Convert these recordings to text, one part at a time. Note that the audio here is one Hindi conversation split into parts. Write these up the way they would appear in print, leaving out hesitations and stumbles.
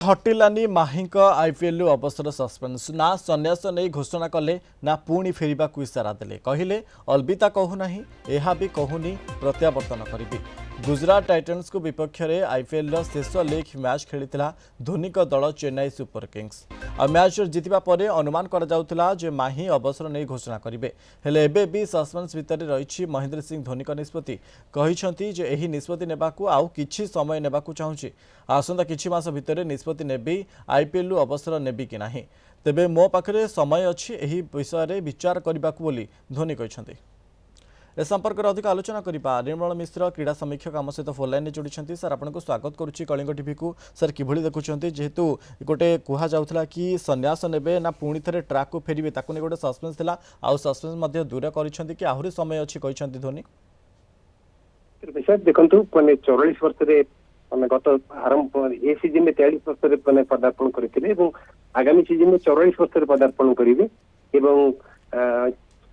हटिलानी माही आईपीएल अवसर सस्पेंस ना संन्यास नहीं घोषणा कले ना पुणी फेरवा इशारा देले कहले अलविदा कहूना यह भी कहूनी प्रत्यावर्तन करी गुजरात टाइटन्स को विपक्ष में आईपीएल शेष लीग मैच खेली धोनी दल चेन्नई सुपर किंग्स आ मैच जीतिबा परे अनुमान करा जाउथला जे माही अवसर नहीं घोषणा करेंगे हेले एबे भी सस्पेंस भितर रही महेंद्र सिंह धोनी निष्पत्ति कहिसेंति जे एही निष्पत्ति नेबाकू आउ किछि समय नेबाकू चाहूछि आसंता किछि मास भितर निष्पत्ति नेबी आईपीएल अवसर नेबी कि नाही तेबे मो पाखरे समय अछि एही विषय रे विचार करबाकू बोली धोनी कहिसेंति। ए संपर्क में अधिक आलोचना करबा निर्मल मिश्र क्रीड़ा समीक्षक आम सहित फोन लाइन जोड़ी सर आपको स्वागत करुच्ची कलिंग टीवी को सर किभली देखुंत जेहेतु गोटे कह जाऊला कि संन्यास नेबे ना पुणी थे ट्रैक को फेरवे ताकू नहीं गोटे सस्पेंस था आउ सस्पेंस दूर कर आहरी समय अच्छी धोनी देखु मैंने 44 वर्ष गत आरंभ ए सीजन में 43 वर्ष मैंने पदार्पण करते आगामी सीजन में 44 वर्ष पदार्पण करेंगे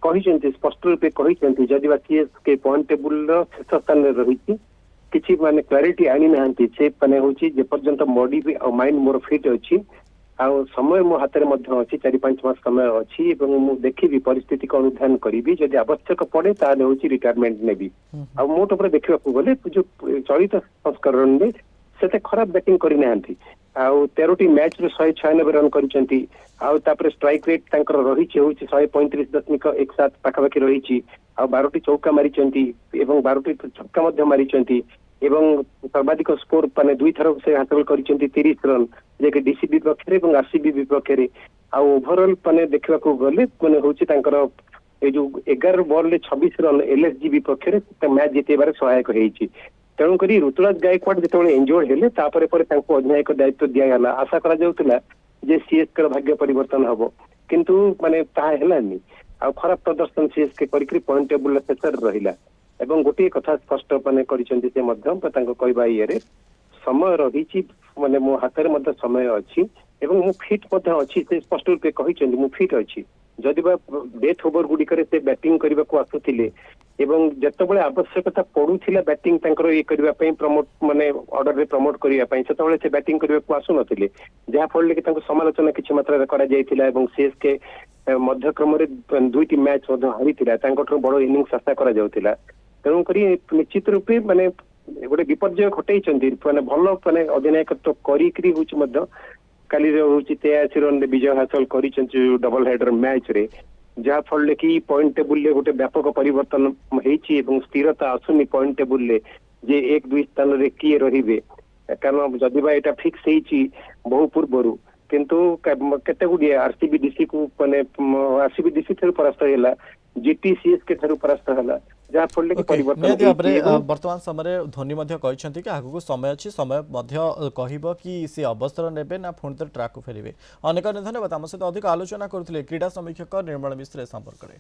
स्पष्ट रूपे कहते जदि सीएसके पॉइंट टेबुल शेष स्थान में रही किसी माने क्लारिटी आनी ना से माने होची जे पर्यंत बॉडी और माइंड मोर फिट अच्छी आ समय मो हाथ में अच्छी 4-5 मास समय अच्छी देखी परिस्थिति को अनुधान करी जदि आवश्यक पड़े ताले होची रिटायरमेंट नेबी आ मोट उपर देखा गले जो चलित संस्करण में से खराब बैटिंग करना 13टी मैच रे 196 रन करिसेंती स्ट्राइक रेट रही 135.17 पाखापाखि रही 12टी चौका मारी 12टी छक्का मारी सर्वाधिक स्कोर माने 2 थर से हासिल कर 30 रन जे कि डीसीबी पक्ष आरसीबी विपक्ष ओभरऑल माने देखा गले माने होची जो 11 बॉल रे 26 रन एलएसजी विपक्ष मैच जितेबार सहायक होईची तेणुक ऋतुराज गायकवाड़ जो इंजोर्ड हेले अधिनायक दायित्व दिगला आशा करा सीएसके भाग्य परिवर्तन हम किंतु माने तानी आ खराब प्रदर्शन सीएसके करके पॉइंट टेबुल शेष रहा एवं गोटे कथा स्पष्ट माने कहवा ये समय रही माने मो हाथ में समय अच्छी एवं मु फिट अच्छी से स्पष्ट रूपे कहते मु फिट अच्छी जदि डेथ ओवर गुड़िकर से बैटिंग करने को आसुले एवं जितेबाला आवश्यकता पड़ूला बैटिंग ये करने प्रमोट माने ऑर्डर रे प्रमोट करने से बैटिंग करने को आसु नथिले जहाँफल कि समालोचना किसी मात्रा करा सीएसके मध्यक्रम 2टी मैच हारी बड़ इनिंग्स आशा करा तेणुक निश्चित रूपे माने गोटे विपर्य घटे माने भल माने अधिनायकत्व करी काली हूँ 83 रन विजय हासिल कर डबल हेडर मैच रे जहाँ फल कि पॉइंट टेबुल ले गोटे व्यापक परिवर्तन होती स्थिरता आसुनी पॉइंट टेबुल ले जे 1-2 स्थान रे किए रहिबे कारण जदि एटा फिक्स होती बहु पूर्व किंतु केते गुडी आरसीबी डीसी को माने आरसीबी डीसी थरु परास्त हैला जीटी सीएसके थरु परास्त हैला जहाँ फल कि परिवर्तन वर्तमान समय धोनी कि आगु समय अच्छी समय कहब कि सी अवसर नेबे ना पुणी ट्रैक को फेरवे अनेक धन्यवाद आम सहित अधिक आलोचना करते क्रीड़ा समीक्षक निर्मल मिश्र संपर्क में।